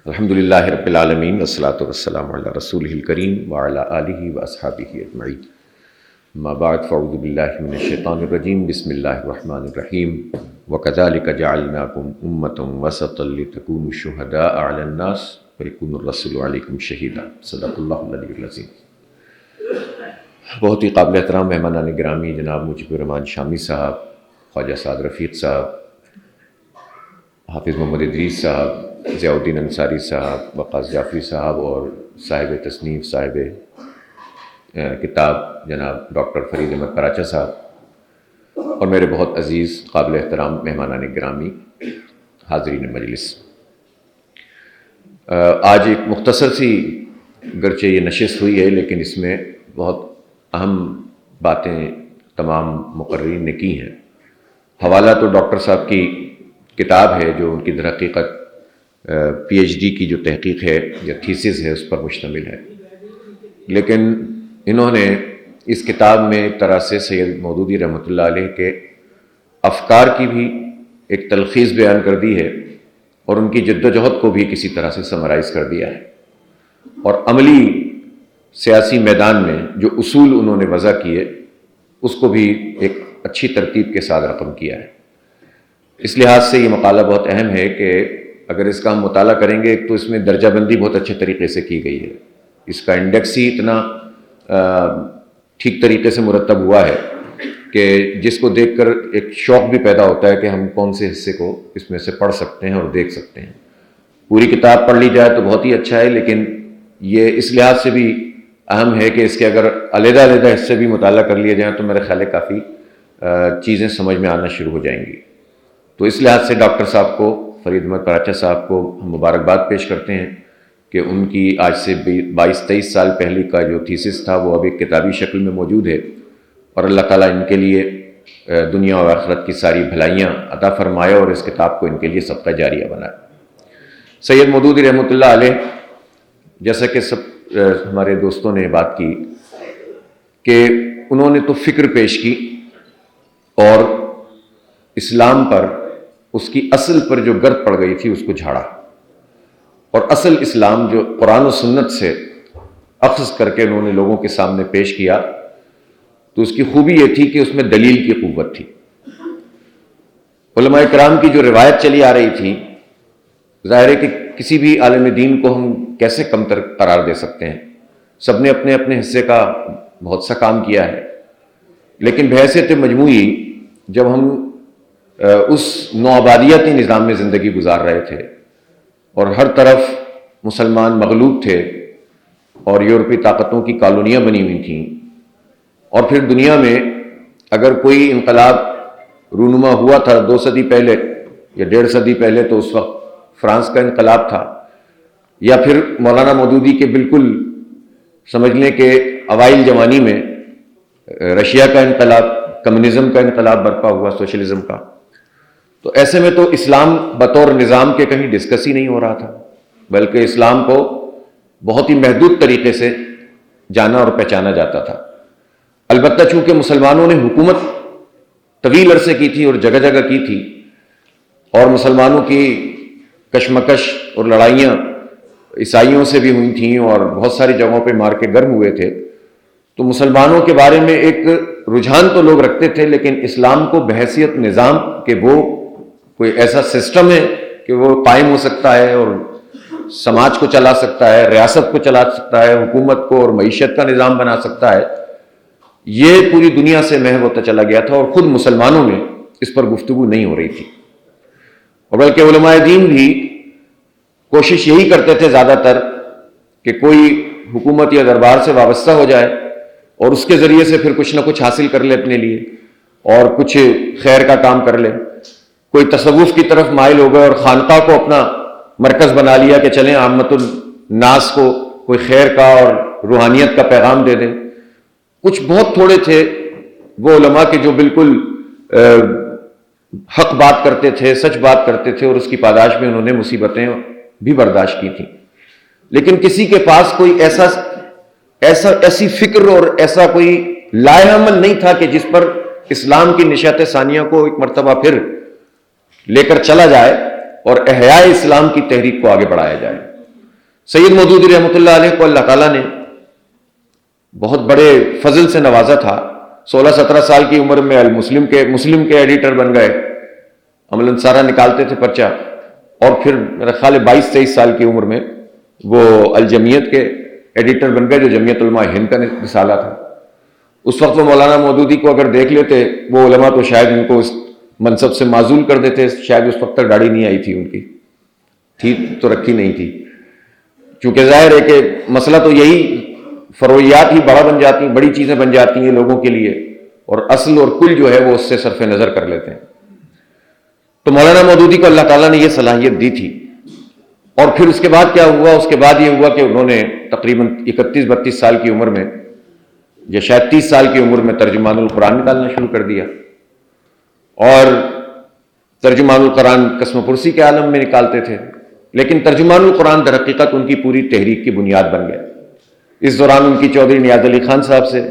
الحمدللہ رب العالمین والصلاۃ والسلام علی رسولہ الکریم وعلی آلہ واصحابہ اجمعین، اما بعد فاعوذ باللہ من الشیطان الرجیم، بسم اللہ الرحمن الرحیم، وکذالک جعلناکم امۃ وسطا لتکونوا شہداء علی الناس ویکون الرسول علیکم شہیدا، صدق اللہ العلی العظیم۔ بہت ہی قابل احترام مہمانان گرامی جناب مجیب الرحمان شامی صاحب، خواجہ سعد رفیق صاحب، حافظ محمد ادریس صاحب، ضیاء الدین انصاری صاحب، وقاص جعفری صاحب، اور صاحب تصنیف صاحب کتاب جناب ڈاکٹر فرید احمد پراچہ صاحب، اور میرے بہت عزیز قابل احترام مہمانان گرامی، حاضرین مجلس، آج ایک مختصر سی گرچہ یہ نشست ہوئی ہے لیکن اس میں بہت اہم باتیں تمام مقررین نے کی ہیں۔ حوالہ تو ڈاکٹر صاحب کی کتاب ہے جو ان کی در حقیقت پی ایچ ڈی کی جو تحقیق ہے یا تھیسس ہے اس پر مشتمل ہے، لیکن انہوں نے اس کتاب میں ایک طرح سے سید مودودی رحمۃ اللہ علیہ کے افکار کی بھی ایک تلخیص بیان کر دی ہے، اور ان کی جد و جہد کو بھی کسی طرح سے سمرائز کر دیا ہے، اور عملی سیاسی میدان میں جو اصول انہوں نے وضع کیے اس کو بھی ایک اچھی ترتیب کے ساتھ رقم کیا ہے۔ اس لحاظ سے یہ مقالہ بہت اہم ہے کہ اگر اس کا ہم مطالعہ کریں گے، ایک تو اس میں درجہ بندی بہت اچھے طریقے سے کی گئی ہے، اس کا انڈیکس ہی اتنا ٹھیک طریقے سے مرتب ہوا ہے کہ جس کو دیکھ کر ایک شوق بھی پیدا ہوتا ہے کہ ہم کون سے حصے کو اس میں سے پڑھ سکتے ہیں اور دیکھ سکتے ہیں۔ پوری کتاب پڑھ لی جائے تو بہت ہی اچھا ہے، لیکن یہ اس لحاظ سے بھی اہم ہے کہ اس کے اگر علیحدہ علیحدہ حصے بھی مطالعہ کر لیے جائیں تو میرے خیال ہے کافی چیزیں سمجھ میں آنا شروع ہو جائیں گی۔ تو اس لحاظ سے ڈاکٹر صاحب کو، فرید احمد پراچہ صاحب کو ہم مبارکباد پیش کرتے ہیں کہ ان کی آج سے 22-23 سال پہلے کا جو تھیسس تھا وہ اب ایک کتابی شکل میں موجود ہے، اور اللہ تعالیٰ ان کے لیے دنیا و آخرت کی ساری بھلائیاں عطا فرمائے اور اس کتاب کو ان کے لیے صدقہ جاریہ بنائے۔ سید مودودی رحمۃ اللہ علیہ، جیسا کہ سب ہمارے دوستوں نے بات کی کہ انہوں نے تو فکر پیش کی اور اسلام پر، اس کی اصل پر جو گرد پڑ گئی تھی اس کو جھاڑا، اور اصل اسلام جو قرآن و سنت سے اخذ کر کے انہوں نے لوگوں کے سامنے پیش کیا، تو اس کی خوبی یہ تھی کہ اس میں دلیل کی قوت تھی۔ علماء کرام کی جو روایت چلی آ رہی تھی، ظاہر ہے کہ کسی بھی عالم دین کو ہم کیسے کمتر قرار دے سکتے ہیں، سب نے اپنے اپنے حصے کا بہت سا کام کیا ہے، لیکن بحیثیت مجموعی جب ہم اس نوآبادیاتی نظام میں زندگی گزار رہے تھے اور ہر طرف مسلمان مغلوب تھے اور یورپی طاقتوں کی کالونیاں بنی ہوئی تھیں، اور پھر دنیا میں اگر کوئی انقلاب رونما ہوا تھا 2 صدی پہلے یا 1.5 صدی پہلے تو اس وقت فرانس کا انقلاب تھا، یا پھر مولانا مودودی کے بالکل سمجھ لیں کہ اوائل جوانی میں رشیا کا انقلاب، کمیونزم کا انقلاب برپا ہوا، سوشلزم کا، تو ایسے میں تو اسلام بطور نظام کے کہیں ڈسکس ہی نہیں ہو رہا تھا، بلکہ اسلام کو بہت ہی محدود طریقے سے جانا اور پہچانا جاتا تھا۔ البتہ چونکہ مسلمانوں نے حکومت طویل عرصے کی تھی اور جگہ جگہ کی تھی، اور مسلمانوں کی کشمکش اور لڑائیاں عیسائیوں سے بھی ہوئی تھیں اور بہت ساری جگہوں پہ مار کے گرم ہوئے تھے، تو مسلمانوں کے بارے میں ایک رجحان تو لوگ رکھتے تھے، لیکن اسلام کو بحیثیت نظام کہ وہ کوئی ایسا سسٹم ہے کہ وہ قائم ہو سکتا ہے اور سماج کو چلا سکتا ہے، ریاست کو چلا سکتا ہے، حکومت کو اور معیشت کا نظام بنا سکتا ہے، یہ پوری دنیا سے محو ہوتا چلا گیا تھا، اور خود مسلمانوں میں اس پر گفتگو نہیں ہو رہی تھی، اور بلکہ علماء دین بھی کوشش یہی کرتے تھے زیادہ تر کہ کوئی حکومت یا دربار سے وابستہ ہو جائے اور اس کے ذریعے سے پھر کچھ نہ کچھ حاصل کر لے اپنے لیے اور کچھ خیر کا کام کر لے، کوئی تصوف کی طرف مائل ہو گئے اور خانقاہ کو اپنا مرکز بنا لیا کہ چلیں عامت الناس کو کوئی خیر کا اور روحانیت کا پیغام دے دیں۔ کچھ بہت تھوڑے تھے وہ علماء کے جو بالکل حق بات کرتے تھے، سچ بات کرتے تھے، اور اس کی پاداش میں انہوں نے مصیبتیں بھی برداشت کی تھیں، لیکن کسی کے پاس کوئی ایسی فکر اور ایسا کوئی لائحہ عمل نہیں تھا کہ جس پر اسلام کی نشات ثانیہ کو ایک مرتبہ پھر لے کر چلا جائے اور احیاء اسلام کی تحریک کو آگے بڑھایا جائے۔ سید مودودی رحمۃ اللہ علیہ کو اللہ تعالیٰ نے بہت بڑے فضل سے نوازا تھا. 16-17 سال کی عمر میں مسلم کے ایڈیٹر بن گئے. عملاً سارا نکالتے تھے پرچہ. اور پھر میرا خیال ہے 22-23 سال کی عمر میں وہ الجمیت کے ایڈیٹر بن گئے، جو جمعیت علماء ہند کا رسالہ تھا. اس وقت وہ مولانا مودودی کو اگر دیکھ لیتے وہ علماء تو شاید ان کو اس منصب سے معزول کر دیتے. شاید اس وقت تک داڑھی نہیں آئی تھی ان کی، تھی تو رکھی نہیں تھی. چونکہ ظاہر ہے کہ مسئلہ تو یہی، فروعیات ہی بڑا بن جاتی ہیں، بڑی چیزیں بن جاتی ہیں لوگوں کے لیے، اور اصل اور کل جو ہے وہ اس سے صرف نظر کر لیتے ہیں. تو مولانا مودودی کو اللہ تعالیٰ نے یہ صلاحیت دی تھی. اور پھر اس کے بعد کیا ہوا؟ اس کے بعد یہ ہوا کہ انہوں نے تقریباً 31-32 سال کی عمر میں یا شاید 30 سال کی عمر میں ترجمان القرآن نکالنا شروع کر دیا. اور ترجمان القرآن قسم پرسی کے عالم میں نکالتے تھے، لیکن ترجمان القرآن در حقیقت ان کی پوری تحریک کی بنیاد بن گیا. اس دوران ان کی چودھری نیاز علی خان صاحب سے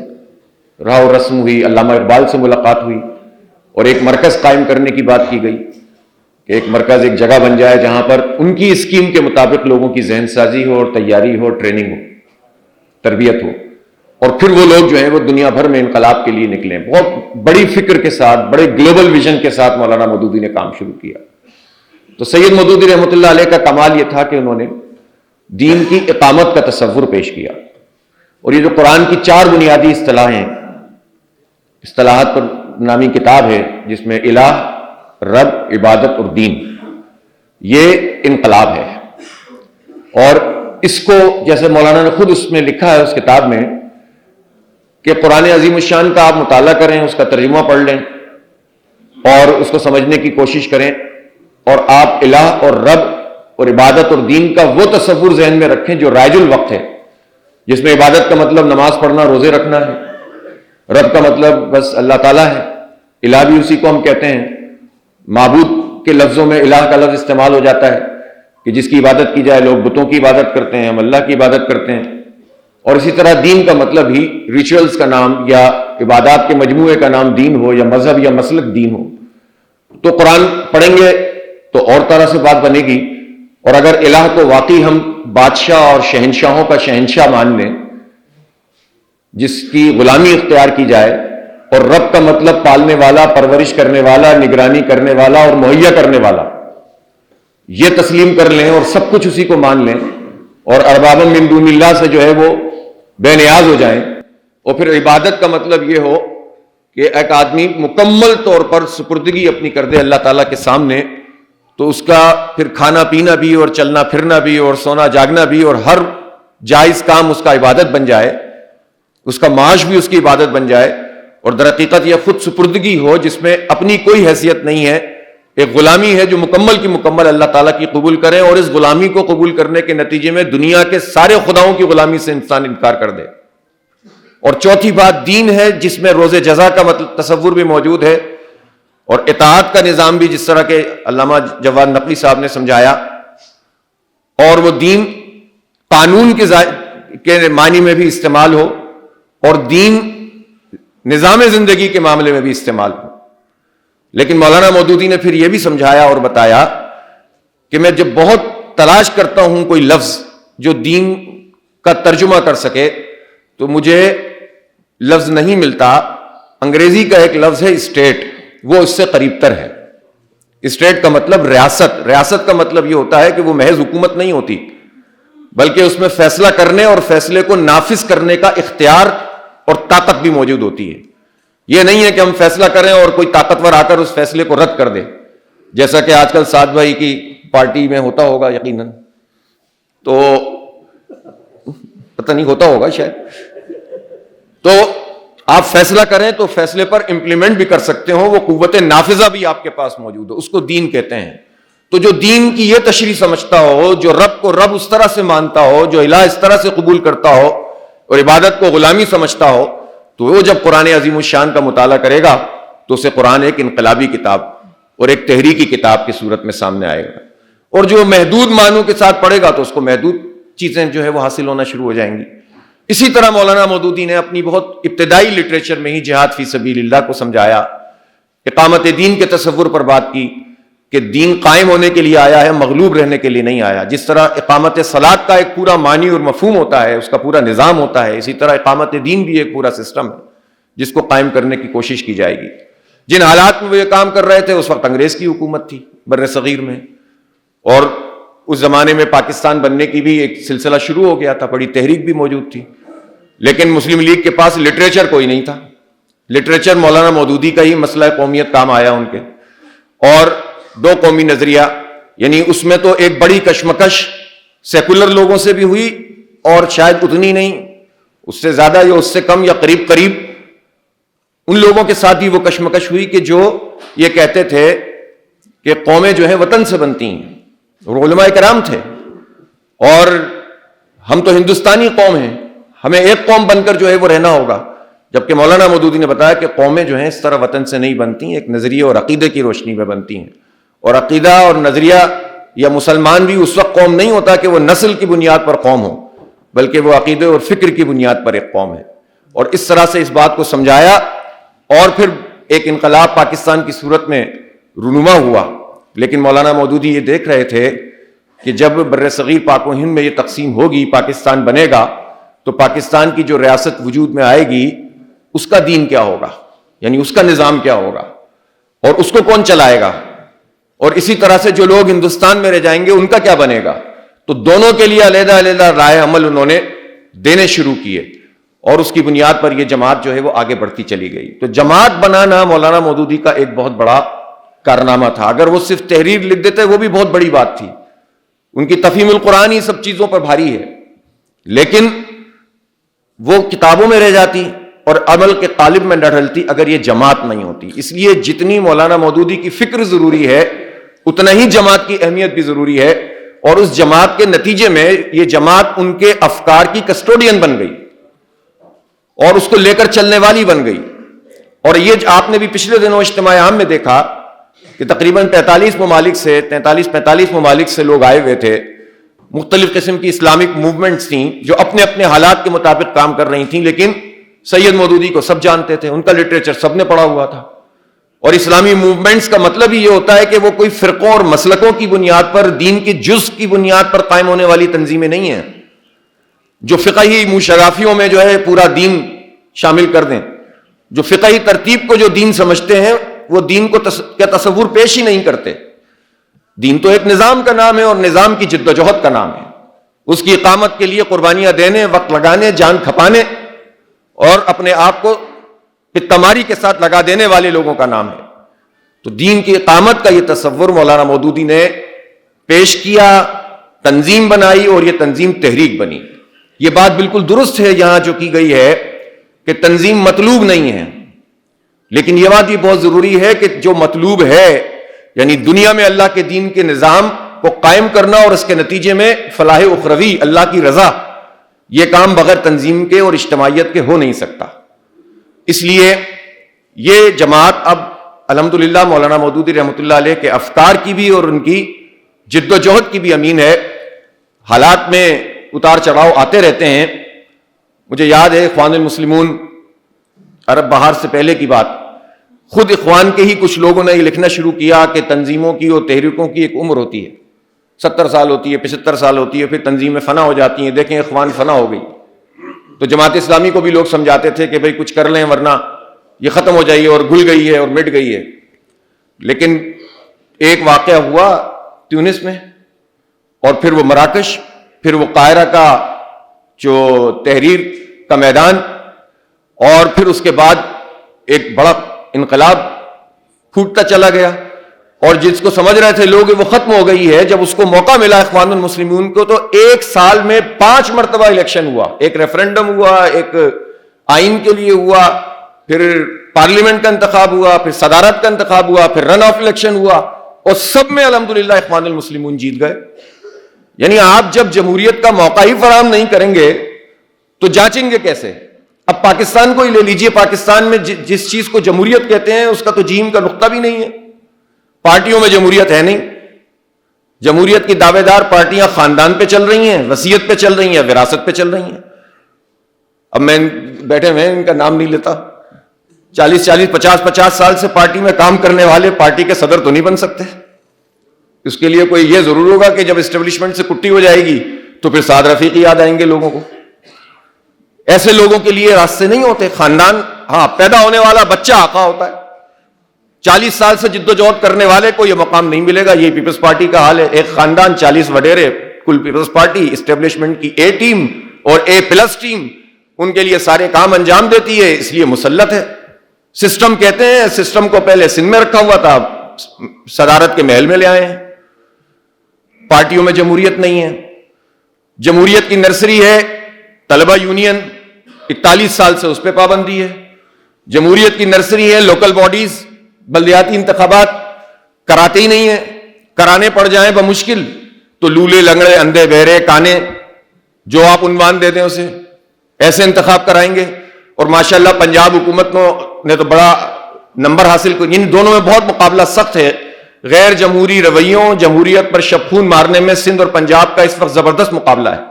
راہ و رسم ہوئی، علامہ اقبال سے ملاقات ہوئی، اور ایک مرکز قائم کرنے کی بات کی گئی کہ ایک مرکز، ایک جگہ بن جائے جہاں پر ان کی اسکیم کے مطابق لوگوں کی ذہن سازی ہو اور تیاری ہو، ٹریننگ ہو، تربیت ہو. اور پھر وہ لوگ جو ہیں وہ دنیا بھر میں انقلاب کے لیے نکلیں. بہت بڑی فکر کے ساتھ، بڑے گلوبل ویژن کے ساتھ مولانا مودودی نے کام شروع کیا. تو سید مودودی رحمۃ اللہ علیہ کا کمال یہ تھا کہ انہوں نے دین کی اقامت کا تصور پیش کیا. اور یہ جو قرآن کی 4 بنیادی اصطلاحات پر نامی کتاب ہے، جس میں الہ، رب، عبادت اور دین، یہ انقلاب ہے. اور اس کو جیسے مولانا نے خود اس میں لکھا ہے اس کتاب میں کہ قرآن عظیم الشان کا آپ مطالعہ کریں، اس کا ترجمہ پڑھ لیں اور اس کو سمجھنے کی کوشش کریں، اور آپ الہ اور رب اور عبادت اور دین کا وہ تصور ذہن میں رکھیں جو رائج الوقت ہے، جس میں عبادت کا مطلب نماز پڑھنا، روزے رکھنا ہے، رب کا مطلب بس اللہ تعالیٰ ہے، الہ بھی اسی کو ہم کہتے ہیں. معبود کے لفظوں میں الہ کا لفظ استعمال ہو جاتا ہے کہ جس کی عبادت کی جائے. لوگ بتوں کی عبادت کرتے ہیں، ہم اللہ کی عبادت کرتے ہیں. اور اسی طرح دین کا مطلب ہی ریچولز کا نام یا عبادات کے مجموعے کا نام دین ہو، یا مذہب یا مسلک دین ہو. تو قرآن پڑھیں گے تو اور طرح سے بات بنے گی. اور اگر الہ کو واقعی ہم بادشاہ اور شہنشاہوں کا شہنشاہ مان لیں جس کی غلامی اختیار کی جائے، اور رب کا مطلب پالنے والا، پرورش کرنے والا، نگرانی کرنے والا اور مہیا کرنے والا، یہ تسلیم کر لیں اور سب کچھ اسی کو مان لیں، اور اربابا من دون اللہ سے جو ہے وہ بے نیاز ہو جائیں. اور پھر عبادت کا مطلب یہ ہو کہ ایک آدمی مکمل طور پر سپردگی اپنی کر دے اللہ تعالیٰ کے سامنے، تو اس کا پھر کھانا پینا بھی اور چلنا پھرنا بھی اور سونا جاگنا بھی اور ہر جائز کام اس کا عبادت بن جائے، اس کا معاش بھی اس کی عبادت بن جائے. اور در حقیقت یہ خود سپردگی ہو جس میں اپنی کوئی حیثیت نہیں ہے، ایک غلامی ہے جو مکمل کی مکمل اللہ تعالیٰ کی قبول کریں، اور اس غلامی کو قبول کرنے کے نتیجے میں دنیا کے سارے خداؤں کی غلامی سے انسان انکار کر دے. اور چوتھی بات دین ہے، جس میں روز جزا کا تصور بھی موجود ہے، اور اطاعت کا نظام بھی، جس طرح کے علامہ جواد نقوی صاحب نے سمجھایا. اور وہ دین قانون کے معنی میں بھی استعمال ہو، اور دین نظام زندگی کے معاملے میں بھی استعمال ہو. لیکن مولانا مودودی نے پھر یہ بھی سمجھایا اور بتایا کہ میں جب بہت تلاش کرتا ہوں کوئی لفظ جو دین کا ترجمہ کر سکے تو مجھے لفظ نہیں ملتا. انگریزی کا ایک لفظ ہے اسٹیٹ، وہ اس سے قریب تر ہے. اسٹیٹ کا مطلب ریاست. ریاست کا مطلب یہ ہوتا ہے کہ وہ محض حکومت نہیں ہوتی، بلکہ اس میں فیصلہ کرنے اور فیصلے کو نافذ کرنے کا اختیار اور طاقت بھی موجود ہوتی ہے. یہ نہیں ہے کہ ہم فیصلہ کریں اور کوئی طاقتور آ کر اس فیصلے کو رد کر دے، جیسا کہ آج کل سعد بھائی کی پارٹی میں ہوتا ہوگا یقیناً، تو پتہ نہیں ہوتا ہوگا شاید. تو آپ فیصلہ کریں تو فیصلے پر امپلیمنٹ بھی کر سکتے ہو، وہ قوت نافذہ بھی آپ کے پاس موجود ہو، اس کو دین کہتے ہیں. تو جو دین کی یہ تشریح سمجھتا ہو، جو رب کو رب اس طرح سے مانتا ہو، جو الہ اس طرح سے قبول کرتا ہو اور عبادت کو غلامی سمجھتا ہو، تو وہ جب قرآن عظیم الشان کا مطالعہ کرے گا تو اسے قرآن ایک انقلابی کتاب اور ایک تحریکی کتاب کی صورت میں سامنے آئے گا. اور جو محدود معنوں کے ساتھ پڑھے گا تو اس کو محدود چیزیں جو ہے وہ حاصل ہونا شروع ہو جائیں گی. اسی طرح مولانا مودودی نے اپنی بہت ابتدائی لٹریچر میں ہی جہاد فی سبیل اللہ کو سمجھایا، اقامت دین کے تصور پر بات کی کہ دین قائم ہونے کے لیے آیا ہے، مغلوب رہنے کے لیے نہیں آیا۔ جس طرح اقامت صلاۃ کا ایک پورا معنی اور مفہوم ہوتا ہے، اس کا پورا نظام ہوتا ہے، اسی طرح اقامت دین بھی ایک پورا سسٹم ہے جس کو قائم کرنے کی کوشش کی جائے گی۔ جن حالات میں وہ یہ کام کر رہے تھے اس وقت انگریز کی حکومت تھی بر صغیر میں، اور اس زمانے میں پاکستان بننے کی بھی ایک سلسلہ شروع ہو گیا تھا، بڑی تحریک بھی موجود تھی، لیکن مسلم لیگ کے پاس لٹریچر کوئی نہیں تھا۔ لٹریچر مولانا مودودی کا ہی مسئلہ قومیت کام آیا ان کے، اور دو قومی نظریہ، یعنی اس میں تو ایک بڑی کشمکش سیکولر لوگوں سے بھی ہوئی، اور شاید اتنی نہیں، اس سے زیادہ یا اس سے کم یا قریب قریب ان لوگوں کے ساتھ ہی وہ کشمکش ہوئی کہ جو یہ کہتے تھے کہ قومیں جو ہیں وطن سے بنتی ہیں، اور علماء کرام تھے، اور ہم تو ہندوستانی قوم ہیں، ہمیں ایک قوم بن کر جو ہے وہ رہنا ہوگا، جبکہ مولانا مودودی نے بتایا کہ قومیں جو ہیں اس طرح وطن سے نہیں بنتی، ایک نظریے اور عقیدے کی روشنی میں بنتی ہیں، اور عقیدہ اور نظریہ یا مسلمان بھی اس وقت قوم نہیں ہوتا کہ وہ نسل کی بنیاد پر قوم ہو، بلکہ وہ عقیدے اور فکر کی بنیاد پر ایک قوم ہے۔ اور اس طرح سے اس بات کو سمجھایا، اور پھر ایک انقلاب پاکستان کی صورت میں رونما ہوا۔ لیکن مولانا مودودی یہ دیکھ رہے تھے کہ جب بر صغیر پاک و ہند میں یہ تقسیم ہوگی، پاکستان بنے گا، تو پاکستان کی جو ریاست وجود میں آئے گی اس کا دین کیا ہوگا، یعنی اس کا نظام کیا ہوگا، اور اس کو کون چلائے گا، اور اسی طرح سے جو لوگ ہندوستان میں رہ جائیں گے ان کا کیا بنے گا۔ تو دونوں کے لیے علیحدہ علیحدہ رائے عمل انہوں نے دینے شروع کیے، اور اس کی بنیاد پر یہ جماعت جو ہے وہ آگے بڑھتی چلی گئی۔ تو جماعت بنانا مولانا مودودی کا ایک بہت بڑا کارنامہ تھا۔ اگر وہ صرف تحریر لکھ دیتے وہ بھی بہت بڑی بات تھی، ان کی تفہیم القرآن ہی سب چیزوں پر بھاری ہے، لیکن وہ کتابوں میں رہ جاتی اور عمل کے قالب میں نہ ڈھلتی اگر یہ جماعت نہیں ہوتی۔ اس لیے جتنی مولانا مودودی کی فکر ضروری ہے اتنا ہی جماعت کی اہمیت بھی ضروری ہے، اور اس جماعت کے نتیجے میں یہ جماعت ان کے افکار کی کسٹوڈین بن گئی اور اس کو لے کر چلنے والی بن گئی۔ اور یہ آپ نے بھی پچھلے دنوں اجتماع عام میں دیکھا کہ تقریباً 43 ممالک سے لوگ آئے ہوئے تھے، مختلف قسم کی اسلامک موومنٹس تھیں جو اپنے اپنے حالات کے مطابق کام کر رہی تھیں، لیکن سید مودودی کو سب جانتے تھے، ان کا لٹریچر سب نے پڑھا ہوا تھا۔ اور اسلامی موومنٹس کا مطلب ہی یہ ہوتا ہے کہ وہ کوئی فرقوں اور مسلکوں کی بنیاد پر، دین کے جز کی بنیاد پر قائم ہونے والی تنظیمیں نہیں ہیں جو فقہی منشرافیوں میں جو ہے پورا دین شامل کر دیں، جو فقہی ترتیب کو جو دین سمجھتے ہیں وہ دین کو کیا تصور پیش ہی نہیں کرتے۔ دین تو ایک نظام کا نام ہے، اور نظام کی جد و جہد کا نام ہے، اس کی اقامت کے لیے قربانیاں دینے، وقت لگانے، جان کھپانے اور اپنے آپ کو تماری کے ساتھ لگا دینے والے لوگوں کا نام ہے۔ تو دین کی اقامت کا یہ تصور مولانا مودودی نے پیش کیا، تنظیم بنائی، اور یہ تنظیم تحریک بنی۔ یہ بات بالکل درست ہے یہاں جو کی گئی ہے کہ تنظیم مطلوب نہیں ہے، لیکن یہ بات بھی بہت ضروری ہے کہ جو مطلوب ہے، یعنی دنیا میں اللہ کے دین کے نظام کو قائم کرنا اور اس کے نتیجے میں فلاح اخروی، اللہ کی رضا، یہ کام بغیر تنظیم کے اور اجتماعیت کے ہو نہیں سکتا۔ اس لیے یہ جماعت اب الحمدللہ مولانا مودودی رحمۃ اللہ علیہ کے افکار کی بھی اور ان کی جد و جہد کی بھی امین ہے۔ حالات میں اتار چڑھاؤ آتے رہتے ہیں۔ مجھے یاد ہے اخوان المسلمون عرب بہار سے پہلے کی بات، خود اخوان کے ہی کچھ لوگوں نے یہ لکھنا شروع کیا کہ تنظیموں کی اور تحریکوں کی ایک عمر ہوتی ہے، 70 سال ہوتی ہے، 75 سال ہوتی ہے، پھر تنظیمیں فنا ہو جاتی ہیں۔ دیکھیں اخوان فنا ہو گئی، تو جماعت اسلامی کو بھی لوگ سمجھاتے تھے کہ بھئی کچھ کر لیں ورنہ یہ ختم ہو جائیے، اور گل گئی ہے اور مٹ گئی ہے۔ لیکن ایک واقعہ ہوا تیونس میں، اور پھر وہ مراکش، پھر وہ قاہرہ کا جو تحریر کا میدان، اور پھر اس کے بعد ایک بڑا انقلاب پھوٹتا چلا گیا، اور جس کو سمجھ رہے تھے لوگ وہ ختم ہو گئی ہے، جب اس کو موقع ملا اخوان المسلمون کو تو ایک سال میں 5 مرتبہ الیکشن ہوا، ایک ریفرنڈم ہوا، ایک آئین کے لیے ہوا، پھر پارلیمنٹ کا انتخاب ہوا، پھر صدارت کا انتخاب ہوا، پھر رن آف الیکشن ہوا، اور سب میں الحمدللہ اخوان المسلمون جیت گئے۔ یعنی آپ جب جمہوریت کا موقع ہی فراہم نہیں کریں گے تو جانچیں گے کیسے؟ اب پاکستان کو ہی لے لیجئے، پاکستان میں جس چیز کو جمہوریت کہتے ہیں اس کا تو جیم کا نقطہ بھی نہیں ہے، پارٹیوں میں جمہوریت ہے نہیں۔ جمہوریت کی دعوے دار پارٹیاں خاندان پہ چل رہی ہیں، وصیت پہ چل رہی ہیں، وراثت پہ چل رہی ہیں۔ اب میں بیٹھے ہوئے ان کا نام نہیں لیتا، 40 50 سال سے پارٹی میں کام کرنے والے پارٹی کے صدر تو نہیں بن سکتے، اس کے لیے کوئی یہ ضرور ہوگا کہ جب اسٹیبلشمنٹ سے کٹی ہو جائے گی تو پھر سعد رفیقی یاد آئیں گے لوگوں کو. ایسے لوگوں کے لیے راستے نہیں ہوتے. خاندان، ہاں پیدا ہونے والا بچہ آقا ہوتا ہے. 40 سال سے جدوجہد کرنے والے کو یہ مقام نہیں ملے گا. یہ پیپلز پارٹی کا حال ہے. ایک خاندان 40 وڈیرے، کل پیپلز پارٹی اسٹیبلشمنٹ کی اے ٹیم اور اے پلس ٹیم ان کے لیے سارے کام انجام دیتی ہے، اس لیے مسلط ہے. سسٹم کہتے ہیں، سسٹم کو پہلے سندھ میں رکھا ہوا تھا، صدارت کے محل میں لے آئے ہیں. پارٹیوں میں جمہوریت نہیں ہے. جمہوریت کی نرسری ہے طلبہ یونین، 41 سال سے اس پہ پابندی ہے. جمہوریت کی نرسری ہے لوکل باڈیز، بلدیاتی انتخابات کراتے ہی نہیں ہیں. کرانے پڑ جائیں بمشکل تو لولے لنگڑے اندھے بہرے کانے جو آپ عنوان دے دیں اسے، ایسے انتخاب کرائیں گے. اور ماشاءاللہ پنجاب حکومت نے تو بڑا نمبر حاصل کر. ان دونوں میں بہت مقابلہ سخت ہے. غیر جمہوری رویوں، جمہوریت پر شب خون مارنے میں سندھ اور پنجاب کا اس وقت زبردست مقابلہ ہے.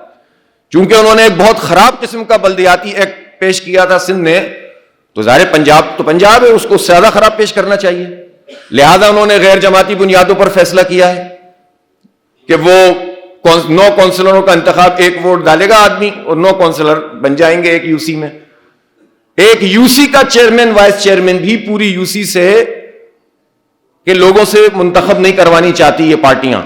چونکہ انہوں نے ایک بہت خراب قسم کا بلدیاتی ایکٹ پیش کیا تھا سندھ نے، تو ظاہر پنجاب تو پنجاب ہے، اس کو زیادہ خراب پیش کرنا چاہیے. لہذا انہوں نے غیر جماعتی بنیادوں پر فیصلہ کیا ہے کہ وہ 9 کونسلروں کا انتخاب، 1 ووٹ ڈالے گا آدمی اور 9 کونسلر بن جائیں گے ایک یوسی میں. ایک یوسی کا چیئرمین وائس چیئرمین بھی پوری یوسی سے کہ لوگوں سے منتخب نہیں کروانی چاہتی یہ پارٹیاں،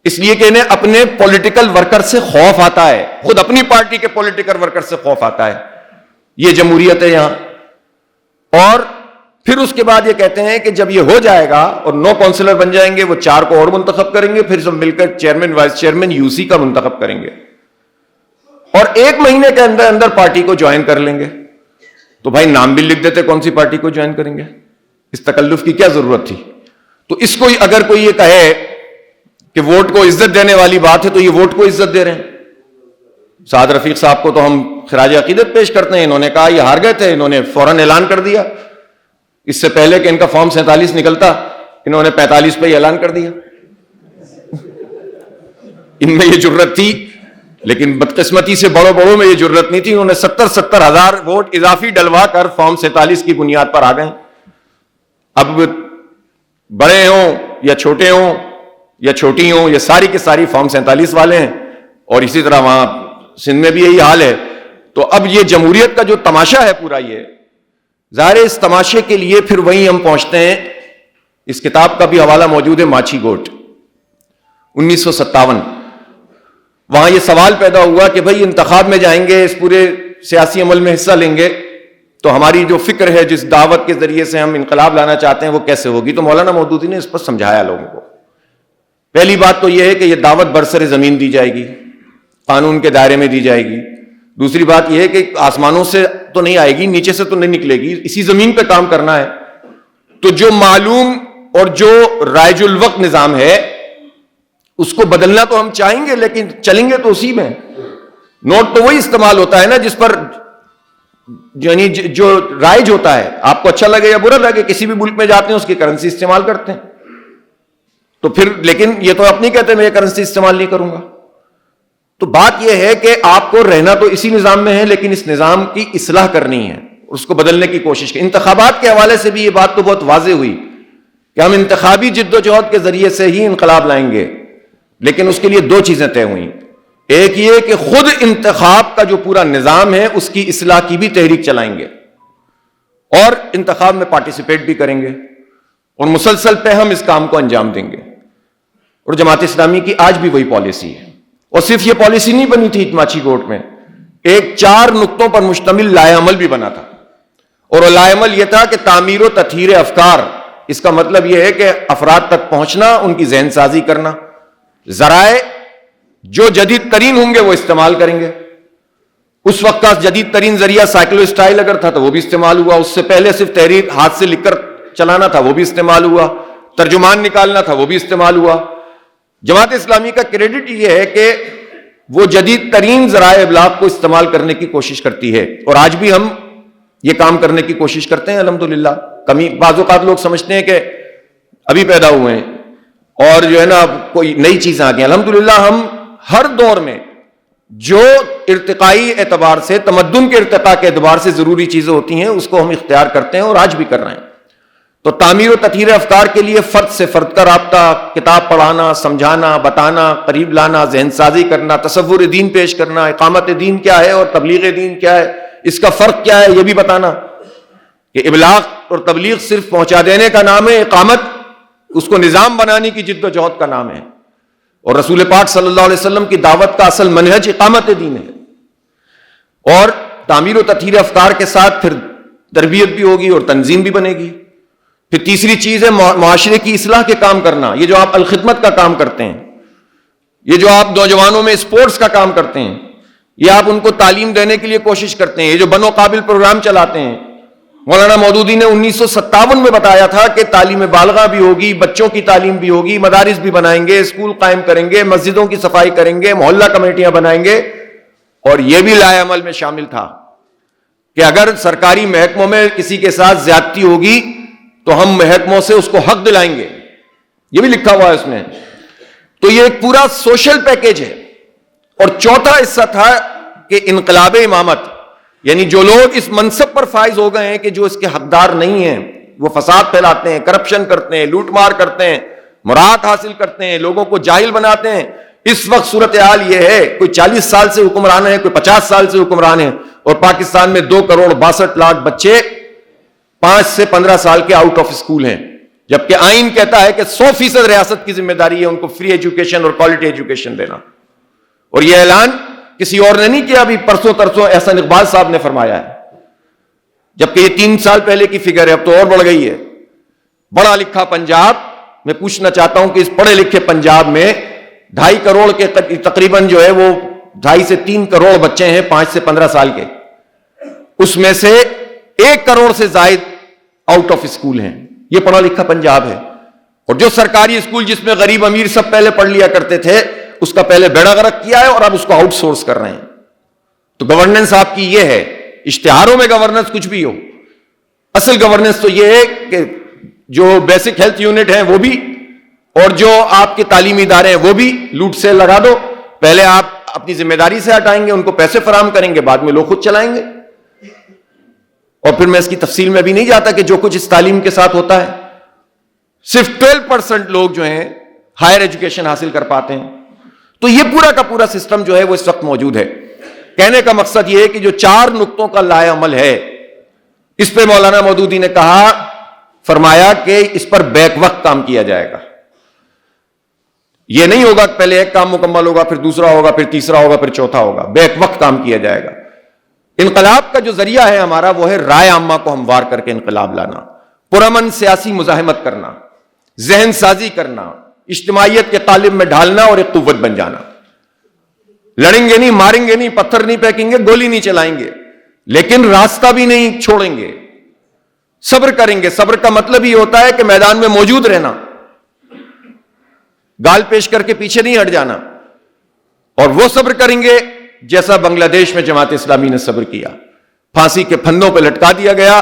اس لیے کہ انہیں اپنے پولیٹیکل ورکر سے خوف آتا ہے، خود اپنی پارٹی کے پولیٹیکل ورکر سے خوف آتا ہے. یہ جمہوریت ہے یہاں. اور پھر اس کے بعد یہ کہتے ہیں کہ جب یہ ہو جائے گا اور 9 کونسلر بن جائیں گے، وہ 4 کو اور منتخب کریں گے، پھر سب مل کر چیئرمین وائس چیئرمین یوسی کا منتخب کریں گے اور 1 مہینے کے اندر اندر پارٹی کو جوائن کر لیں گے. تو بھائی نام بھی لکھ دیتے کون سی پارٹی کو جوائن کریں گے، اس تکلف کی کیا ضرورت تھی. تو اس کو اگر کوئی یہ کہے کہ ووٹ کو عزت دینے والی بات ہے تو یہ ووٹ کو عزت دے رہے ہیں. سعد رفیق صاحب کو تو ہم خراج عقیدت پیش کرتے ہیں. انہوں نے کہا یہ ہار گئے تھے، انہوں نے فوراً اعلان کر دیا. اس سے پہلے کہ ان کا فارم 47 نکلتا انہوں نے 45 پہ ہی اعلان کر دیا. ان میں یہ جرت تھی، لیکن بدقسمتی سے بڑوں میں یہ جرت نہیں تھی. انہوں نے 70 ہزار ووٹ اضافی ڈلوا کر فارم 47 کی بنیاد پر آ گئے. اب بڑے ہوں یا چھوٹے ہوں یا چھوٹی ہوں، یہ ساری کے ساری فارم 47 والے ہیں. اور اسی طرح وہاں سندھ میں بھی یہی حال ہے. تو اب یہ جمہوریت کا جو تماشا ہے پورا، یہ ظاہر اس تماشے کے لیے پھر وہیں ہم پہنچتے ہیں. اس کتاب کا بھی حوالہ موجود ہے، ماچھی گوٹ 1957. وہاں یہ سوال پیدا ہوا کہ بھئی انتخاب میں جائیں گے، اس پورے سیاسی عمل میں حصہ لیں گے، تو ہماری جو فکر ہے، جس دعوت کے ذریعے سے ہم انقلاب لانا چاہتے ہیں، وہ کیسے ہوگی. تو مولانا مودودی نے اس پر سمجھایا لوگوں کو. پہلی بات تو یہ ہے کہ یہ دعوت برسر زمین دی جائے گی، قانون کے دائرے میں دی جائے گی. دوسری بات یہ ہے کہ آسمانوں سے تو نہیں آئے گی، نیچے سے تو نہیں نکلے گی، اسی زمین پہ کام کرنا ہے. تو جو معلوم اور جو رائج الوقت نظام ہے اس کو بدلنا تو ہم چاہیں گے، لیکن چلیں گے تو اسی میں. نوٹ تو وہی استعمال ہوتا ہے نا جس پر یعنی جو رائج ہوتا ہے. آپ کو اچھا لگے یا برا لگے، کسی بھی ملک میں جاتے ہیں اس کی کرنسی استعمال کرتے ہیں. تو پھر لیکن یہ تو آپ نہیں کہتے میں یہ کرنسی استعمال نہیں کروں گا. تو بات یہ ہے کہ آپ کو رہنا تو اسی نظام میں ہے، لیکن اس نظام کی اصلاح کرنی ہے، اس کو بدلنے کی کوشش کی. انتخابات کے حوالے سے بھی یہ بات تو بہت واضح ہوئی کہ ہم انتخابی جدوجہد کے ذریعے سے ہی انقلاب لائیں گے. لیکن اس کے لیے 2 چیزیں طے ہوئیں. ایک یہ کہ خود انتخاب کا جو پورا نظام ہے اس کی اصلاح کی بھی تحریک چلائیں گے اور انتخاب میں پارٹیسپیٹ بھی کریں گے، اور مسلسل پہ ہم اس کام کو انجام دیں گے. اور جماعت اسلامی کی آج بھی وہی پالیسی ہے. اور صرف یہ پالیسی نہیں بنی تھی ماچھی گوٹ میں، ایک 4 نقطوں پر مشتمل لائحہ عمل بھی بنا تھا. اور وہ لائحہ عمل یہ تھا کہ تعمیر و تطہیر افکار. اس کا مطلب یہ ہے کہ افراد تک پہنچنا، ان کی ذہن سازی کرنا، ذرائع جو جدید ترین ہوں گے وہ استعمال کریں گے. اس وقت کا جدید ترین ذریعہ سائیکلو اسٹائل اگر تھا تو وہ بھی استعمال ہوا. اس سے پہلے صرف تحریر ہاتھ سے لکھ کر چلانا تھا، وہ بھی استعمال ہوا. ترجمان نکالنا تھا، وہ بھی استعمال ہوا. جماعت اسلامی کا کریڈٹ یہ ہے کہ وہ جدید ترین ذرائع ابلاغ کو استعمال کرنے کی کوشش کرتی ہے، اور آج بھی ہم یہ کام کرنے کی کوشش کرتے ہیں الحمدللہ. کمی بعض اوقات لوگ سمجھتے ہیں کہ ابھی پیدا ہوئے ہیں اور جو ہے نا کوئی نئی چیزیں آ گئی. الحمدللہ ہم ہر دور میں جو ارتقائی اعتبار سے، تمدن کے ارتقاء کے اعتبار سے ضروری چیزیں ہوتی ہیں اس کو ہم اختیار کرتے ہیں اور آج بھی کر رہے ہیں. تو تعمیر و تطہیر افکار کے لیے فرد سے فرد کا رابطہ، کتاب پڑھانا، سمجھانا، بتانا، قریب لانا، ذہن سازی کرنا، تصور دین پیش کرنا، اقامت دین کیا ہے اور تبلیغ دین کیا ہے، اس کا فرق کیا ہے یہ بھی بتانا کہ ابلاغ اور تبلیغ صرف پہنچا دینے کا نام ہے، اقامت اس کو نظام بنانے کی جد و جہد کا نام ہے، اور رسول پاک صلی اللہ علیہ وسلم کی دعوت کا اصل منہج اقامت دین ہے۔ اور تعمیر و تطہیر افکار کے ساتھ پھر تربیت بھی ہوگی اور تنظیم بھی بنے گی۔ پھر تیسری چیز ہے معاشرے کی اصلاح کے کام کرنا، یہ جو آپ الخدمت کا کام کرتے ہیں، یہ جو آپ نوجوانوں میں اسپورٹس کا کام کرتے ہیں، یہ آپ ان کو تعلیم دینے کے لیے کوشش کرتے ہیں، یہ جو بنو قابل پروگرام چلاتے ہیں، مولانا مودودی نے 1957 میں بتایا تھا کہ تعلیم بالغہ بھی ہوگی، بچوں کی تعلیم بھی ہوگی، مدارس بھی بنائیں گے، اسکول قائم کریں گے، مسجدوں کی صفائی کریں گے، محلہ کمیٹیاں بنائیں گے، اور یہ بھی لائے عمل میں شامل تھا کہ اگر سرکاری محکموں میں کسی کے ساتھ زیادتی ہوگی تو ہم محکموں سے اس کو حق دلائیں گے، یہ بھی لکھا ہوا ہے اس میں۔ تو یہ ایک پورا سوشل پیکیج ہے۔ اور چوتھا حصہ تھا کہ انقلاب امامت، یعنی جو لوگ اس منصب پر فائز ہو گئے ہیں کہ جو اس کے حقدار نہیں ہیں، وہ فساد پھیلاتے ہیں، کرپشن کرتے ہیں، لوٹ مار کرتے ہیں، مراد حاصل کرتے ہیں، لوگوں کو جاہل بناتے ہیں۔ اس وقت صورتحال یہ ہے، کوئی 40 سال سے حکمران ہے، کوئی 50 سال سے حکمران ہے، اور پاکستان میں 2,62,00,000 بچے 5 سے 15 سال کے آؤٹ آف اسکول ہیں، جبکہ آئین کہتا ہے کہ 100% ریاست کی ذمہ داری ہے ان کو فری ایجوکیشن اور کوالٹی ایجوکیشن دینا۔ اور یہ اعلان کسی اور نے نہیں کیا، ابھی پرسوں ترسوں احسن اقبال صاحب نے فرمایا ہے، جبکہ یہ 3 سال پہلے کی فگر ہے، اب تو اور بڑھ گئی ہے۔ پڑھا لکھا پنجاب، میں پوچھنا چاہتا ہوں کہ اس پڑھے لکھے پنجاب میں 2.5 کروڑ کے تقریباً جو ہے وہ 2.5 سے 3 کروڑ بچے ہیں 5 سے 15 سال کے، اس میں سے 1 کروڑ سے زائد آؤٹ آف اسکول ہیں۔ یہ پڑھا لکھا پنجاب ہے۔ اور جو سرکاری اسکول جس میں غریب امیر سب پہلے پڑھ لیا کرتے تھے، اس کا پہلے بیڑا غرق کیا ہے اور اب اس کو آؤٹ سورس کر رہے ہیں۔ تو گورننس آپ کی یہ ہے، اشتہاروں میں گورننس کچھ بھی ہو، اصل گورننس تو یہ ہے کہ جو بیسک ہیلتھ یونٹ ہیں وہ بھی، اور جو آپ کے تعلیمی ادارے ہیں وہ بھی لوٹ سے لگا دو۔ پہلے آپ اپنی ذمہ داری سے ہٹائیں گے، ان کو پیسے فراہم کریں گے، بعد میں لوگ خود چلائیں گے۔ اور پھر میں اس کی تفصیل میں بھی نہیں جاتا کہ جو کچھ اس تعلیم کے ساتھ ہوتا ہے، صرف 12% لوگ جو ہیں ہائر ایجوکیشن حاصل کر پاتے ہیں۔ تو یہ پورا کا پورا سسٹم جو ہے وہ اس وقت موجود ہے۔ کہنے کا مقصد یہ ہے کہ جو 4 نقطوں کا لائے عمل ہے، اس پہ مولانا مودودی نے کہا، فرمایا کہ اس پر بیک وقت کام کیا جائے گا۔ یہ نہیں ہوگا کہ پہلے ایک کام مکمل ہوگا، پھر دوسرا ہوگا، پھر تیسرا ہوگا، پھر چوتھا ہوگا، بیک وقت کام کیا جائے گا۔ انقلاب کا جو ذریعہ ہے ہمارا وہ ہے رائے عامہ کو ہموار کر کے انقلاب لانا، پرامن سیاسی مزاحمت کرنا، ذہن سازی کرنا، اجتماعیت کے قالب میں ڈھالنا اور ایک قوت بن جانا۔ لڑیں گے نہیں، ماریں گے نہیں، پتھر نہیں پھینکیں گے، گولی نہیں چلائیں گے، لیکن راستہ بھی نہیں چھوڑیں گے، صبر کریں گے۔ صبر کا مطلب یہ ہوتا ہے کہ میدان میں موجود رہنا، گال پیش کر کے پیچھے نہیں ہٹ جانا، اور وہ صبر کریں گے جیسا بنگلہ دیش میں جماعت اسلامی نے صبر کیا۔ پھانسی کے پھندوں پہ لٹکا دیا گیا،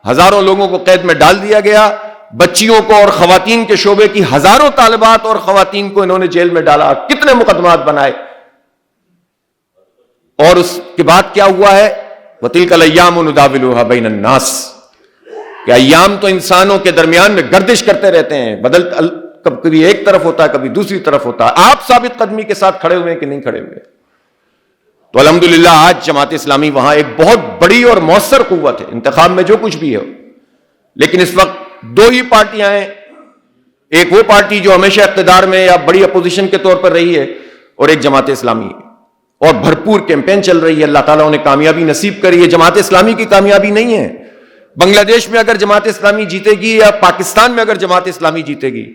ہزاروں لوگوں کو قید میں ڈال دیا گیا، بچیوں کو اور خواتین کے شعبے کی ہزاروں طالبات اور خواتین کو انہوں نے جیل میں ڈالا، کتنے مقدمات بنائے۔ اور اس کے بعد کیا ہوا ہے؟ وَتِلْكَ الْأَيَّامُ نُدَاوِلُهَا بَيْنَ النَّاسِ، کہ ایام تو انسانوں کے درمیان میں گردش کرتے رہتے ہیں، کبھی ایک طرف ہوتا ہے، کبھی دوسری طرف ہوتا ہے۔ آپ ثابت قدمی کے ساتھ کھڑے ہوئے کہ نہیں کھڑے ہوئے؟ تو الحمدللہ آج جماعت اسلامی وہاں ایک بہت بڑی اور مؤثر قوت ہے، انتخاب میں جو کچھ بھی ہو۔ لیکن اس وقت 2 ہی پارٹیاں ہیں، ایک وہ پارٹی جو ہمیشہ اقتدار میں یا بڑی اپوزیشن کے طور پر رہی ہے، اور ایک جماعت اسلامی ہے، اور بھرپور کیمپین چل رہی ہے۔ اللہ تعالیٰ انہیں کامیابی نصیب کری ہے۔ جماعت اسلامی کی کامیابی نہیں ہے، بنگلہ دیش میں اگر جماعت اسلامی جیتے گی یا پاکستان میں اگر جماعت اسلامی جیتے گی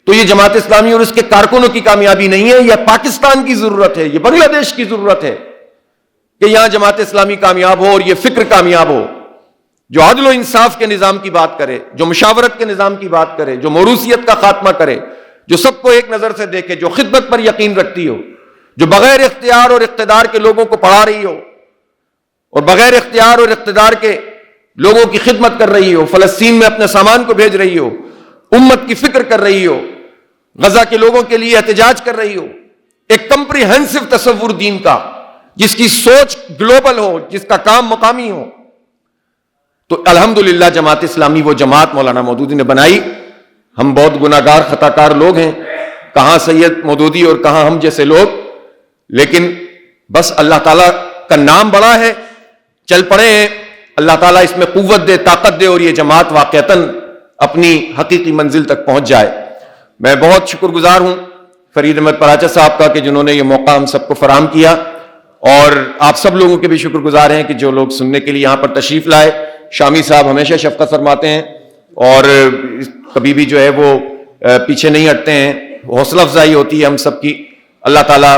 تو یہ جماعت اسلامی اور اس کے کارکنوں کی کامیابی نہیں ہے، یہ پاکستان کی ضرورت ہے، یہ بنگلہ دیش کی ضرورت ہے کہ یہاں جماعت اسلامی کامیاب ہو اور یہ فکر کامیاب ہو، جو عدل و انصاف کے نظام کی بات کرے، جو مشاورت کے نظام کی بات کرے، جو موروثیت کا خاتمہ کرے، جو سب کو ایک نظر سے دیکھے، جو خدمت پر یقین رکھتی ہو، جو بغیر اختیار اور اقتدار کے لوگوں کو پڑھا رہی ہو اور بغیر اختیار اور اقتدار کے لوگوں کی خدمت کر رہی ہو، فلسطین میں اپنے سامان کو بھیج رہی ہو، امت کی فکر کر رہی ہو، غزہ کے لوگوں کے لیے احتجاج کر رہی ہو، ایک کمپریہنسو تصور دین کا، جس کی سوچ گلوبل ہو، جس کا کام مقامی ہو، تو الحمدللہ جماعت اسلامی وہ جماعت مولانا مودودی نے بنائی. ہم بہت گناہگار خطا کار لوگ ہیں, کہاں سید مودودی اور کہاں ہم جیسے لوگ, لیکن بس اللہ تعالیٰ کا نام بڑا ہے, چل پڑے ہیں. اللہ تعالیٰ اس میں قوت دے, طاقت دے, اور یہ جماعت واقعتاً اپنی حقیقی منزل تک پہنچ جائے. میں بہت شکر گزار ہوں فرید احمد پراچا صاحب کا کہ جنہوں نے یہ موقع ہم سب کو فراہم کیا, اور آپ سب لوگوں کے بھی شکر گزار ہیں کہ جو لوگ سننے کے لیے یہاں پر تشریف لائے. شامی صاحب ہمیشہ شفقت فرماتے ہیں اور کبھی بھی جو ہے وہ پیچھے نہیں ہٹتے ہیں, حوصلہ افزائی ہوتی ہے ہم سب کی. اللہ تعالیٰ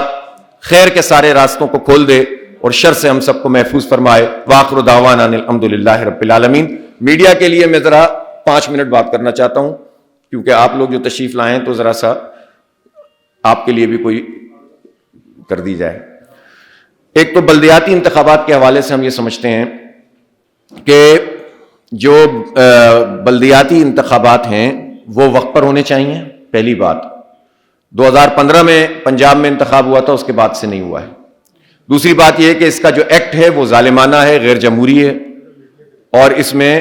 خیر کے سارے راستوں کو کھول دے اور شر سے ہم سب کو محفوظ فرمائے. وآخر دعوانا الحمدللہ رب العالمین. میڈیا کے لیے میں ذرا 5 منٹ بات کرنا چاہتا ہوں, کیونکہ آپ لوگ جو تشریف لائیں تو ذرا سا آپ کے لیے بھی کوئی کر دی جائے. ایک تو بلدیاتی انتخابات کے حوالے سے ہم یہ سمجھتے ہیں کہ جو بلدیاتی انتخابات ہیں وہ وقت پر ہونے چاہیے. پہلی بات, 2015 میں پنجاب میں انتخاب ہوا تھا, اس کے بعد سے نہیں ہوا ہے. دوسری بات یہ ہے کہ اس کا جو ایکٹ ہے وہ ظالمانہ ہے, غیر جمہوری ہے, اور اس میں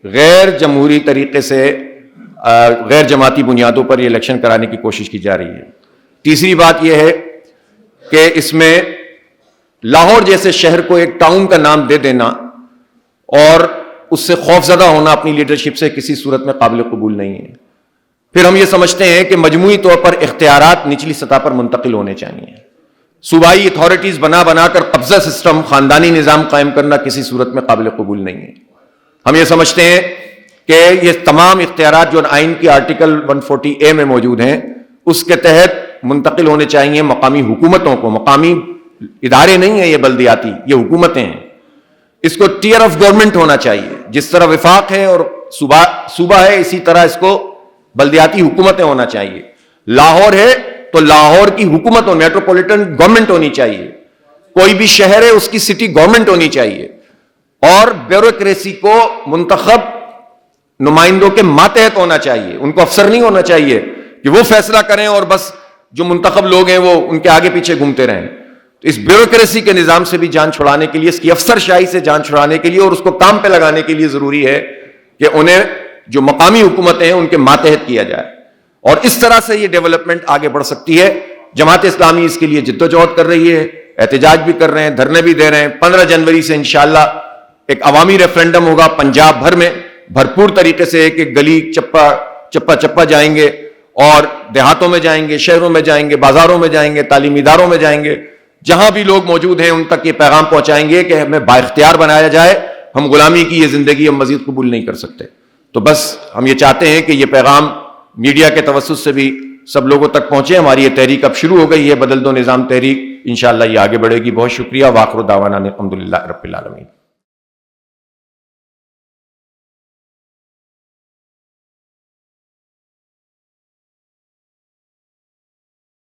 غیر جمہوری طریقے سے غیر جماعتی بنیادوں پر یہ الیکشن کرانے کی کوشش کی جا رہی ہے. تیسری بات یہ ہے کہ اس میں لاہور جیسے شہر کو ایک ٹاؤن کا نام دے دینا اور اس سے خوف زدہ ہونا اپنی لیڈرشپ سے کسی صورت میں قابل قبول نہیں ہے. پھر ہم یہ سمجھتے ہیں کہ مجموعی طور پر اختیارات نچلی سطح پر منتقل ہونے چاہیے. صوبائی اتھارٹیز بنا بنا کر قبضہ سسٹم, خاندانی نظام قائم کرنا کسی صورت میں قابل قبول نہیں ہے. ہم یہ سمجھتے ہیں کہ یہ تمام اختیارات جو آئین کی آرٹیکل 140A میں موجود ہیں اس کے تحت منتقل ہونے چاہیے مقامی حکومتوں کو. مقامی ادارے نہیں ہیں یہ بلدیاتی, یہ حکومتیں ہیں. اس کو ٹیئر آف گورنمنٹ ہونا چاہیے. جس طرح وفاق ہے اور صوبہ ہے, اسی طرح اس کو بلدیاتی حکومتیں ہونا چاہیے. لاہور ہے تو لاہور کی حکومت اور میٹروپولیٹن گورنمنٹ ہونی چاہیے. کوئی بھی شہر ہے اس کی سٹی گورنمنٹ ہونی چاہیے, اور بیوروکریسی کو منتخب نمائندوں کے ماتحت ہونا چاہیے. ان کو افسر نہیں ہونا چاہیے کہ وہ فیصلہ کریں اور بس جو منتخب لوگ ہیں وہ ان کے آگے پیچھے گھومتے رہیں. تو اس بیوروکریسی کے نظام سے بھی جان چھڑانے کے لیے, اس کی افسر شاہی سے جان چھڑانے کے لیے اور اس کو کام پہ لگانے کے لیے ضروری ہے کہ انہیں جو مقامی حکومتیں ہیں ان کے ماتحت کیا جائے, اور اس طرح سے یہ ڈیولپمنٹ آگے بڑھ سکتی ہے. جماعت اسلامی اس کے لیے جدوجہد کر رہی ہے, احتجاج بھی کر رہے ہیں, دھرنے بھی دے رہے ہیں. 15 جنوری سے انشاءاللہ ایک عوامی ریفرنڈم ہوگا پنجاب بھر میں, بھرپور طریقے سے ایک ایک گلی چپا جائیں گے, اور دیہاتوں میں جائیں گے, شہروں میں جائیں گے, بازاروں میں جائیں گے, تعلیمی اداروں میں جائیں گے. جہاں بھی لوگ موجود ہیں ان تک یہ پیغام پہنچائیں گے کہ ہمیں بااختیار بنایا جائے, ہم غلامی کی یہ زندگی ہم مزید قبول نہیں کر سکتے. تو بس ہم یہ چاہتے ہیں کہ یہ پیغام میڈیا کے توسط سے بھی سب لوگوں تک پہنچے. ہماری یہ تحریک اب شروع ہو گئی ہے, بدل دو نظام تحریک, انشاءاللہ یہ آگے بڑھے گی. بہت شکریہ. وآخر دعوانا الحمدللہ رب العالمین.